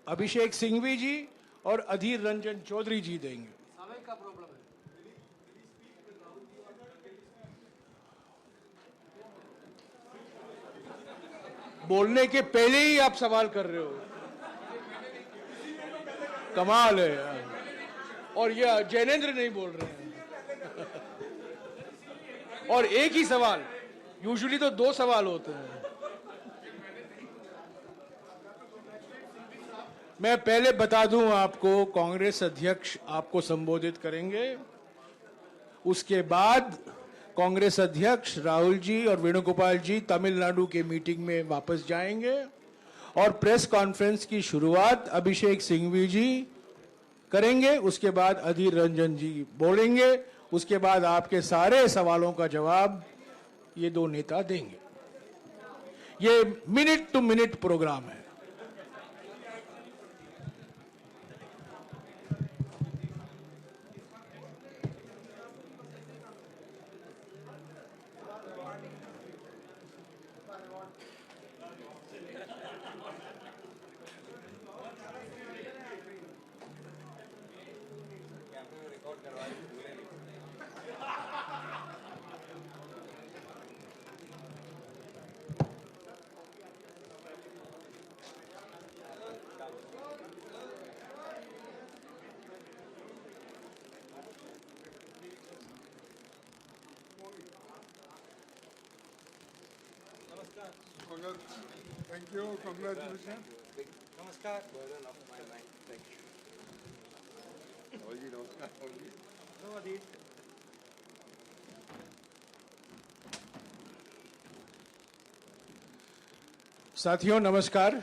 अभिषेक सिंघवी जी और अधीर रंजन चौधरी जी देंगे। समय का प्रॉब्लम है। बोलने के पहले ही आप सवाल कर रहे हो, कमाल है यार। और ये जैनेंद्र नहीं बोल रहे हैं और एक ही सवाल, यूजुअली तो दो सवाल होते हैं। मैं पहले बता दूं आपको, कांग्रेस अध्यक्ष आपको संबोधित करेंगे, उसके बाद कांग्रेस अध्यक्ष राहुल जी और वेणुगोपाल जी तमिलनाडु के मीटिंग में वापस जाएंगे और प्रेस कॉन्फ्रेंस की शुरुआत अभिषेक सिंघवी जी करेंगे। उसके बाद अधीर रंजन जी बोलेंगे। उसके बाद आपके सारे सवालों का जवाब ये दो नेता देंगे। ये मिनट टू मिनट प्रोग्राम है। Thank you. Congratulations. नमस्कार। साथियों नमस्कार।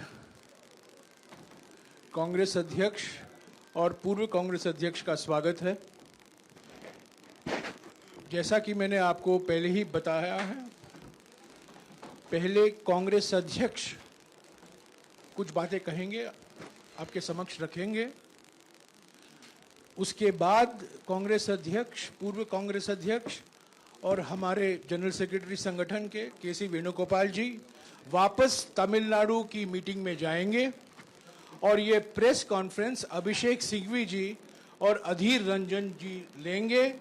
कांग्रेस अध्यक्ष और पूर्व कांग्रेस अध्यक्ष का स्वागत है। जैसा कि मैंने आपको पहले ही बताया है, पहले कांग्रेस अध्यक्ष कुछ बातें कहेंगे, आपके समक्ष रखेंगे। उसके बाद कांग्रेस अध्यक्ष, पूर्व कांग्रेस अध्यक्ष और हमारे जनरल सेक्रेटरी संगठन के केसी वेणुगोपाल जी वापस तमिलनाडु की मीटिंग में जाएंगे और ये प्रेस कॉन्फ्रेंस अभिषेक सिंघवी जी और अधीर रंजन जी लेंगे।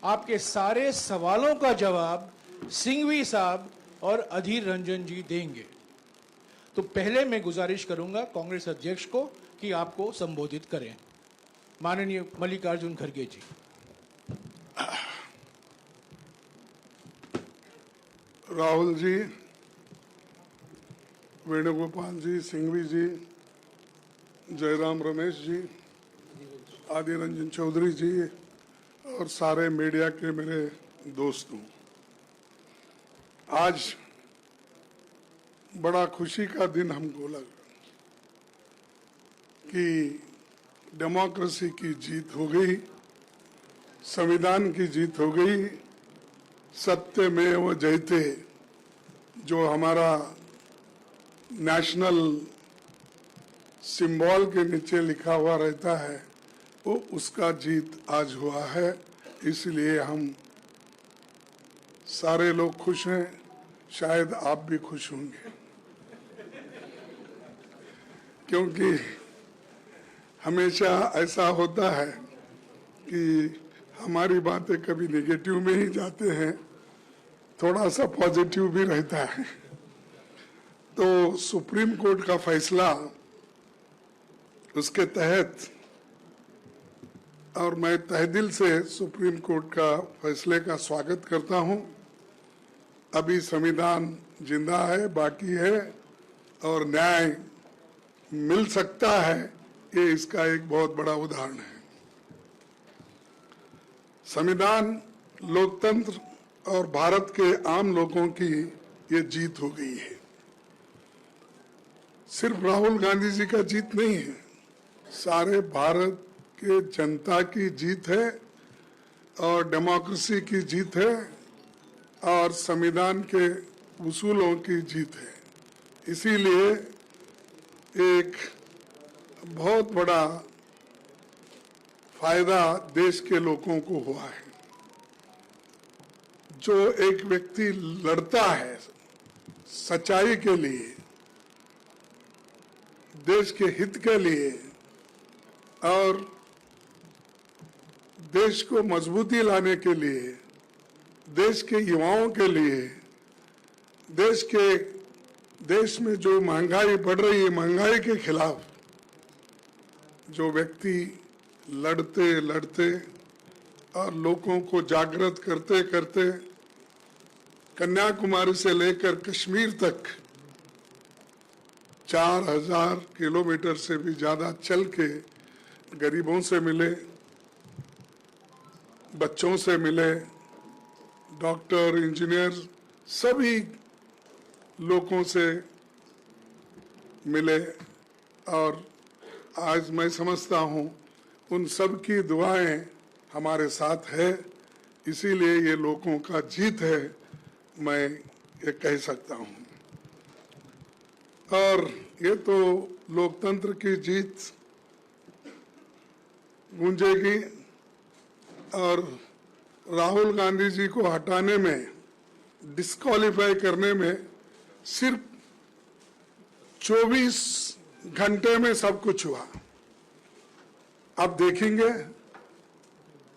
आपके सारे सवालों का जवाब सिंघवी साहब और अधीर रंजन जी देंगे। तो पहले मैं गुजारिश करूंगा कांग्रेस अध्यक्ष को कि आपको संबोधित करें। माननीय मल्लिकार्जुन खड़गे जी। राहुल जी, वेणुगोपाल जी, सिंघवी जी, जयराम रमेश जी, आदि रंजन चौधरी जी और सारे मीडिया के मेरे दोस्तों, आज बड़ा खुशी का दिन हमको लगा कि डेमोक्रेसी की जीत हो गई, संविधान की जीत हो गई। सत्यमेव जयते जो हमारा नेशनल सिंबल के नीचे लिखा हुआ रहता है, वो उसका जीत आज हुआ है। इसलिए हम सारे लोग खुश हैं, शायद आप भी खुश होंगे, क्योंकि हमेशा ऐसा होता है कि हमारी बातें कभी नेगेटिव में ही जाते हैं, थोड़ा सा पॉजिटिव भी रहता है। तो सुप्रीम कोर्ट का फैसला, उसके तहत, और मैं तहे दिल से सुप्रीम कोर्ट का फैसले का स्वागत करता हूं। अभी संविधान जिंदा है, बाकी है और न्याय मिल सकता है, ये इसका एक बहुत बड़ा उदाहरण है। संविधान, लोकतंत्र और भारत के आम लोगों की ये जीत हो गई है। सिर्फ राहुल गांधी जी का जीत नहीं है, सारे भारत के जनता की जीत है और डेमोक्रेसी की जीत है और संविधान के उसूलों की जीत है। इसीलिए एक बहुत बड़ा फायदा देश के लोगों को हुआ है। जो एक व्यक्ति लड़ता है सच्चाई के लिए, देश के हित के लिए और देश को मजबूती लाने के लिए, देश के युवाओं के लिए, देश में जो महंगाई बढ़ रही है, महंगाई के खिलाफ जो व्यक्ति लड़ते और लोगों को जागृत करते करते कन्याकुमारी से लेकर कश्मीर तक 4000 किलोमीटर से भी ज्यादा चल के गरीबों से मिले, बच्चों से मिले, डॉक्टर, इंजीनियर, सभी लोगों से मिले। और आज मैं समझता हूं उन सब की दुआएं हमारे साथ है, इसीलिए ये लोगों का जीत है, मैं ये कह सकता हूं। और ये तो लोकतंत्र की जीत गूंजेगी। और राहुल गांधी जी को हटाने में, डिस्क्वालीफाई करने में सिर्फ 24 घंटे में सब कुछ हुआ। अब देखेंगे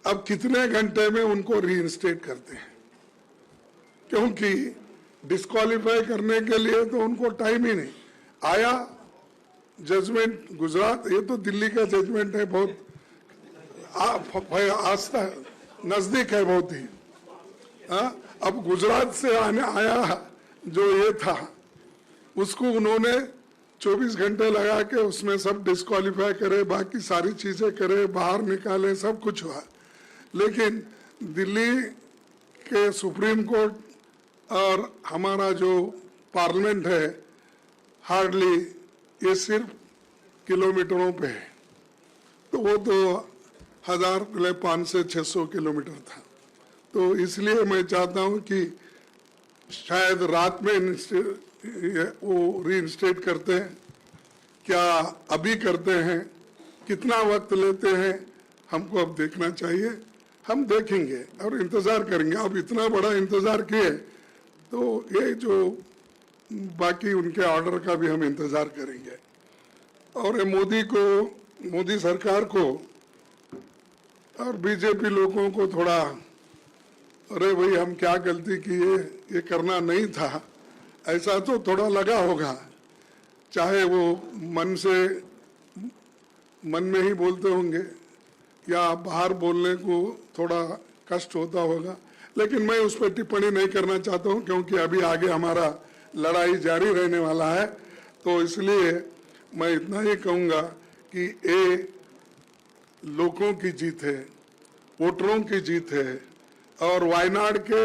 अब कितने घंटे में उनको रीइंस्टेट करते हैं, क्योंकि डिस्क्वालीफाई करने के लिए तो उनको टाइम ही नहीं आया। जजमेंट गुजरात, ये तो दिल्ली का जजमेंट है, बहुत आस्था नजदीक है बहुत ही। अब गुजरात से आया जो ये था, उसको उन्होंने 24 घंटे लगा के उसमें सब डिस्क्वालीफाई करे, बाकी सारी चीजें करे, बाहर निकाले, सब कुछ हुआ। लेकिन दिल्ली के सुप्रीम कोर्ट और हमारा जो पार्लियामेंट है, हार्डली ये सिर्फ किलोमीटरों पे है, तो वो तो 500 से 600 किलोमीटर था। तो इसलिए मैं चाहता हूं कि शायद रात में वो रीइंस्टेट करते हैं, क्या अभी करते हैं, कितना वक्त लेते हैं, हमको अब देखना चाहिए। हम देखेंगे और इंतजार करेंगे। अब इतना बड़ा इंतजार किए तो ये जो बाकी उनके ऑर्डर का भी हम इंतजार करेंगे। और मोदी सरकार को और बीजेपी लोगों को थोड़ा, अरे भाई हम क्या गलती किए, ये करना नहीं था, ऐसा तो थोड़ा लगा होगा। चाहे वो मन में ही बोलते होंगे या बाहर बोलने को थोड़ा कष्ट होता होगा, लेकिन मैं उस पर टिप्पणी नहीं करना चाहता हूं, क्योंकि अभी आगे हमारा लड़ाई जारी रहने वाला है। तो इसलिए मैं इतना ही कहूंगा कि ये लोगों की जीत है, वोटरों की जीत है, और वायनाड के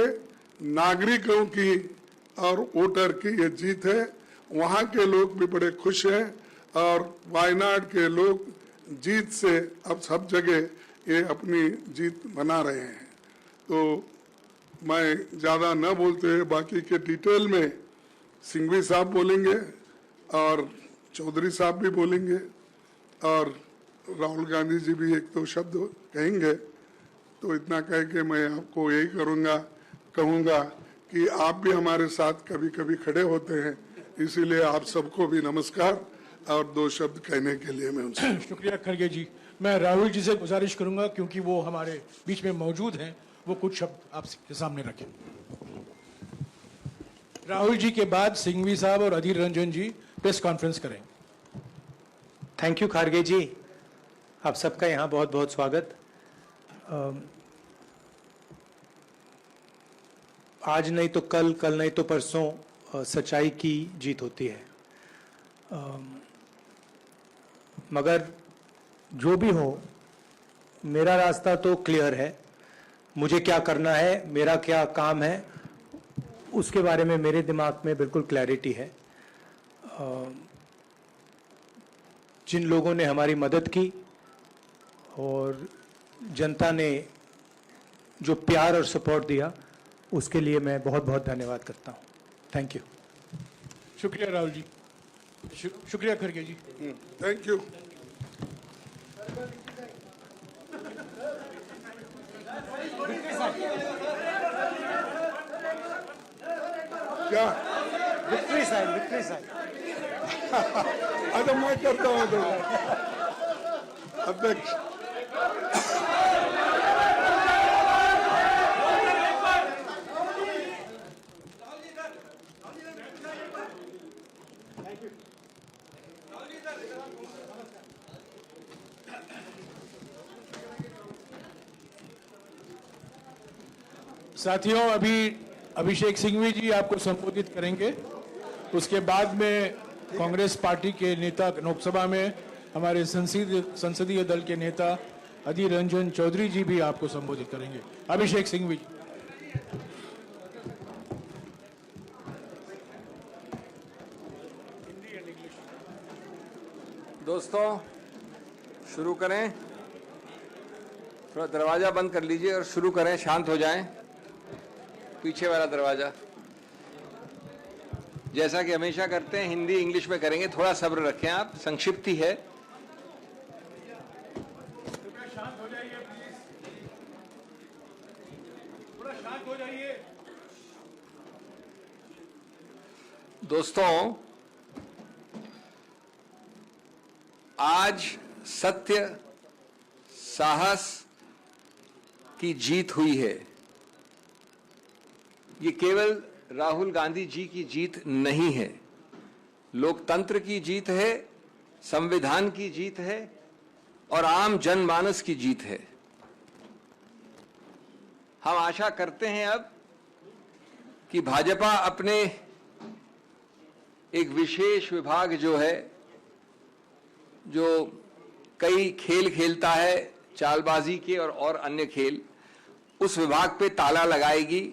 नागरिकों की और वोटर की ये जीत है। वहां के लोग भी बड़े खुश हैं और वायनाड के लोग जीत से अब सब जगह ये अपनी जीत मना रहे हैं। तो मैं ज्यादा न बोलते हुए बाकी के डिटेल में सिंघवी साहब बोलेंगे और चौधरी साहब भी बोलेंगे और राहुल गांधी जी भी एक दो शब्द कहेंगे। तो इतना कह के मैं आपको यही कहूंगा कि आप भी हमारे साथ कभी कभी खड़े होते हैं, इसीलिए आप सबको भी नमस्कार और दो शब्द कहने के लिए मैं उनसे शुक्रिया खड़गे जी। मैं राहुल जी से गुजारिश करूंगा, क्योंकि वो हमारे बीच में मौजूद हैं, वो कुछ शब्द आपके सामने रखें। राहुल जी के बाद सिंघवी साहब और अधीर रंजन जी प्रेस कॉन्फ्रेंस करें। थैंक यू खारगे जी, आप सबका यहाँ बहुत बहुत स्वागत। आज नहीं तो कल, कल नहीं तो परसों सच्चाई की जीत होती है। मगर जो भी हो, मेरा रास्ता तो क्लियर है। मुझे क्या करना है, मेरा क्या काम है, उसके बारे में मेरे दिमाग में बिल्कुल क्लैरिटी है। जिन लोगों ने हमारी मदद की और जनता ने जो प्यार और सपोर्ट दिया, उसके लिए मैं बहुत बहुत धन्यवाद करता हूँ। Thank you. शुक्रिया राहुल जी, शुक्रिया खड़गे जी। Thank you. क्या विक्ट्री साइड अच्छा मैं करता हूँ तो अध्यक्ष। साथियों, अभी अभिषेक सिंघवी जी आपको संबोधित करेंगे। उसके बाद में कांग्रेस पार्टी के नेता लोकसभा में हमारे संसदीय दल के नेता अधीर रंजन चौधरी जी भी आपको संबोधित करेंगे। अभिषेक सिंघवी जी। दोस्तों, शुरू करें। थोड़ा दरवाजा बंद कर लीजिए और शुरू करें। शांत हो जाएं। पीछे वाला दरवाजा। जैसा कि हमेशा करते हैं, हिंदी इंग्लिश में करेंगे। थोड़ा सब्र रखें आप, संक्षिप्ति है। शांत हो जाइए प्लीज, थोड़ा शांत हो जाइए। दोस्तों, आज सत्य साहस की जीत हुई है। ये केवल राहुल गांधी जी की जीत नहीं है, लोकतंत्र की जीत है, संविधान की जीत है और आम जनमानस की जीत है। हम आशा करते हैं अब कि भाजपा अपने एक विशेष विभाग जो है, जो कई खेल खेलता है, चालबाजी के और अन्य खेल, उस विभाग पे ताला लगाएगी।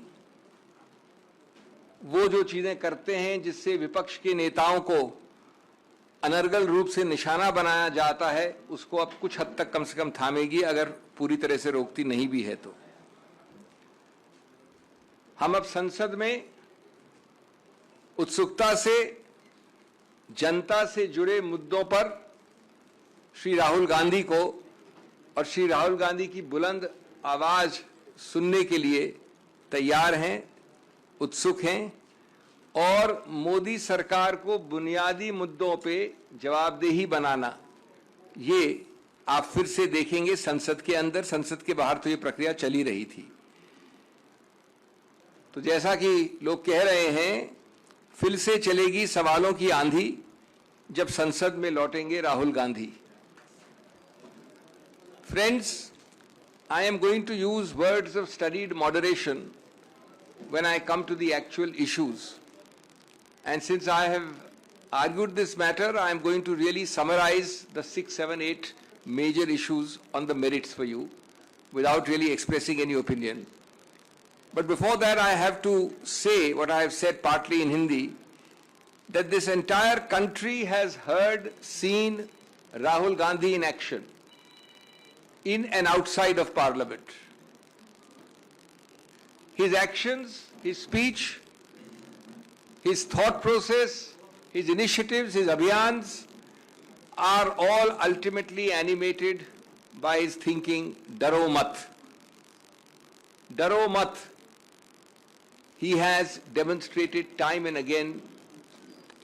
वो जो चीजें करते हैं जिससे विपक्ष के नेताओं को अनर्गल रूप से निशाना बनाया जाता है, उसको अब कुछ हद तक कम से कम थामेगी, अगर पूरी तरह से रोकती नहीं भी है तो। हम अब संसद में उत्सुकता से जनता से जुड़े मुद्दों पर श्री राहुल गांधी को और श्री राहुल गांधी की बुलंद आवाज सुनने के लिए तैयार हैं, उत्सुक हैं और मोदी सरकार को बुनियादी मुद्दों पे जवाबदेही बनाना, ये आप फिर से देखेंगे संसद के अंदर। संसद के बाहर तो ये प्रक्रिया चली रही थी। तो जैसा कि लोग कह रहे हैं, फिर से चलेगी सवालों की आंधी जब संसद में लौटेंगे Rahul Gandhi. Friends, I am going to use words of studied moderation when I come to the actual issues. And since I have argued this matter, I am going to really summarize the 6, 7, 8 major issues on the merits for you without really expressing any opinion. But before that, I have to say what I have said partly in Hindi, that this entire country has heard, seen Rahul Gandhi in action, in and outside of Parliament. His actions, his speech, his thought process, his initiatives, his abhiyans are all ultimately animated by his thinking, Daro Mat. Daro Mat. He has demonstrated time and again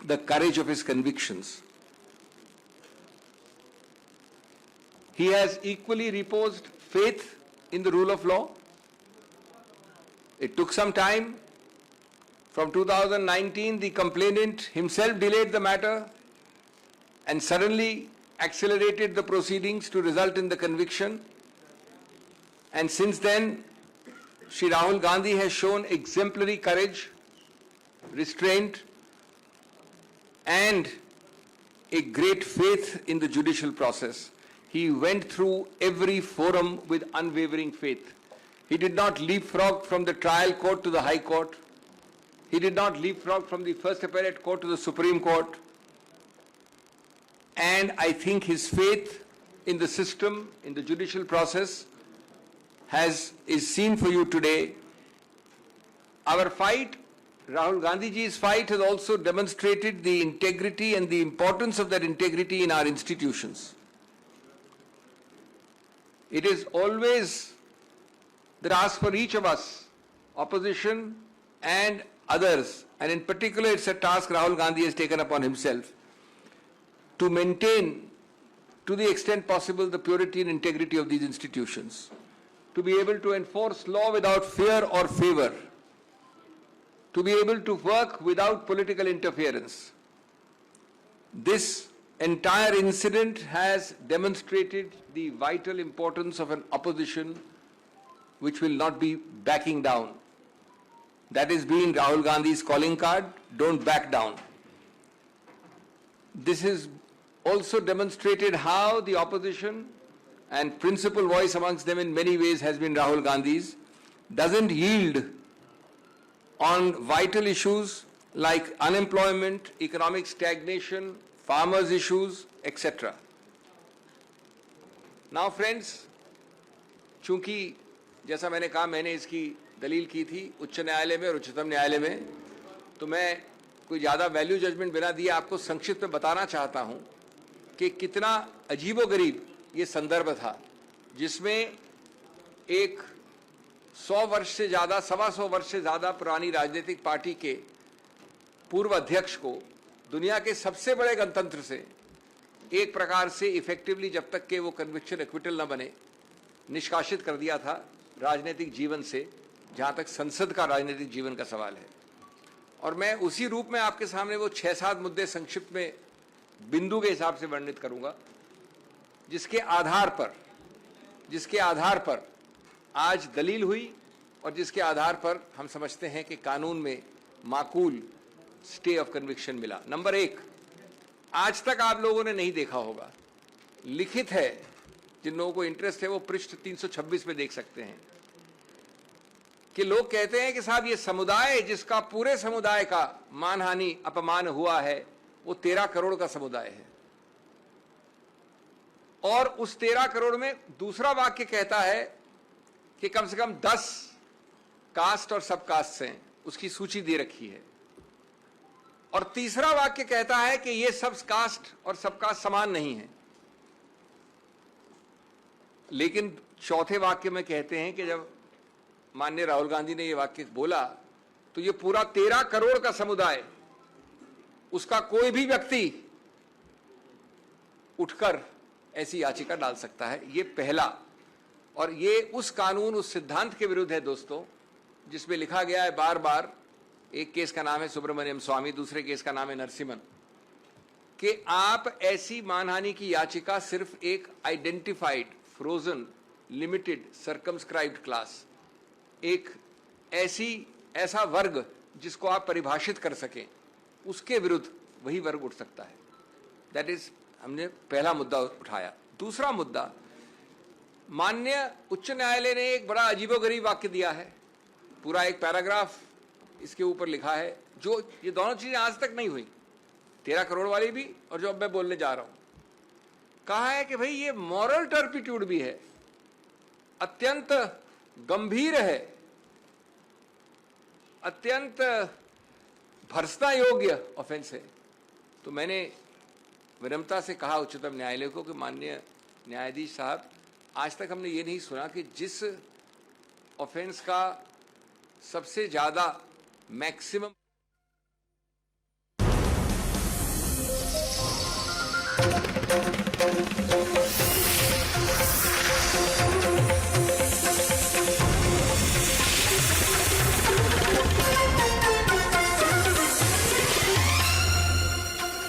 the courage of his convictions. He has equally reposed faith in the rule of law. It took some time. From 2019, the complainant himself delayed the matter and suddenly accelerated the proceedings to result in the conviction. And since then, Shri Rahul Gandhi has shown exemplary courage, restraint, and a great faith in the judicial process. He went through every forum with unwavering faith. He did not leapfrog from the trial court to the High Court. He did not leapfrog from the First Appellate Court to the Supreme Court. And I think his faith in the system, in the judicial process, is seen for you today. Our fight, Rahul Gandhi ji's fight, has also demonstrated the integrity and the importance of that integrity in our institutions. It is always the task for each of us, opposition and others, and in particular it's a task Rahul Gandhi has taken upon himself, to maintain, to the extent possible, the purity and integrity of these institutions, to be able to enforce law without fear or favor, to be able to work without political interference. This entire incident has demonstrated the vital importance of an opposition which will not be backing down. That has been Rahul Gandhi's calling card, don't back down. This has also demonstrated how the opposition, and principal voice amongst them in many ways has been Rahul Gandhi's, doesn't yield on vital issues like unemployment, economic stagnation, farmers' issues, etc. Now friends, चूंकि जैसा मैंने कहा, मैंने इसकी दलील की थी उच्च न्यायालय में और उच्चतम न्यायालय में, तो मैं कोई ज़्यादा वैल्यू जजमेंट बिना दिए आपको संक्षिप्त में बताना चाहता हूं कि कितना अजीबोगरीब ये संदर्भ था, जिसमें एक 100 वर्ष से ज़्यादा, 125 वर्ष से ज़्यादा पुरानी राजनीतिक पार्टी के पूर्व अध्यक्ष को दुनिया के सबसे बड़े गणतंत्र से एक प्रकार से इफेक्टिवली, जब तक कि वो कन्विक्शन एक्विटल न बने, निष्कासित कर दिया था राजनीतिक जीवन से, जहां तक संसद का राजनीतिक जीवन का सवाल है। और मैं उसी रूप में आपके सामने वो 6-7 मुद्दे संक्षिप्त में बिंदु के हिसाब से वर्णित करूंगा, जिसके आधार पर आज दलील हुई और जिसके आधार पर हम समझते हैं कि कानून में माकूल स्टे ऑफ कन्विक्शन मिला। नंबर 1, आज तक आप लोगों ने नहीं देखा होगा, लिखित है, जिन लोगों को इंटरेस्ट है वो पृष्ठ 326 में देख सकते हैं, कि लोग कहते हैं कि साहब ये समुदाय जिसका पूरे समुदाय का मानहानि अपमान हुआ है वो 13 करोड़ का समुदाय है, और उस 13 करोड़ में दूसरा वाक्य कहता है कि कम से कम 10 कास्ट और सब कास्ट हैं, उसकी सूची दे रखी है, और तीसरा वाक्य कहता है कि ये सब कास्ट और सब कास्ट समान नहीं है। लेकिन चौथे वाक्य में कहते हैं कि जब माननीय राहुल गांधी ने ये वाक्य बोला तो ये पूरा 13 करोड़ का समुदाय, उसका कोई भी व्यक्ति उठकर ऐसी याचिका डाल सकता है। ये पहला, और ये उस कानून, उस सिद्धांत के विरुद्ध है दोस्तों, जिसमें लिखा गया है बार बार, एक केस का नाम है सुब्रमण्यम स्वामी, दूसरे केस का नाम है नरसिम्हन, कि आप ऐसी मानहानि की याचिका सिर्फ एक identified, frozen, limited, circumscribed class, एक ऐसा वर्ग जिसको आप परिभाषित कर सकें, उसके विरुद्ध वही वर्ग उठ सकता है। दैट इज, हमने पहला मुद्दा उठाया। दूसरा मुद्दा, माननीय उच्च न्यायालय ने एक बड़ा अजीबोगरीब वाक्य दिया है, पूरा एक पैराग्राफ इसके ऊपर लिखा है, जो ये दोनों चीजें आज तक नहीं हुई, 13 करोड़ वाली भी और जो अब मैं बोलने जा रहा हूं। कहा है कि भाई ये मॉरल टर्पिट्यूड भी है, अत्यंत गंभीर है, अत्यंत भर्त्सना योग्य ऑफेंस है। तो मैंने विनम्रता से कहा उच्चतम न्यायालय को कि माननीय न्यायाधीश साहब, आज तक हमने ये नहीं सुना कि जिस ऑफेंस का सबसे ज्यादा मैक्सिमम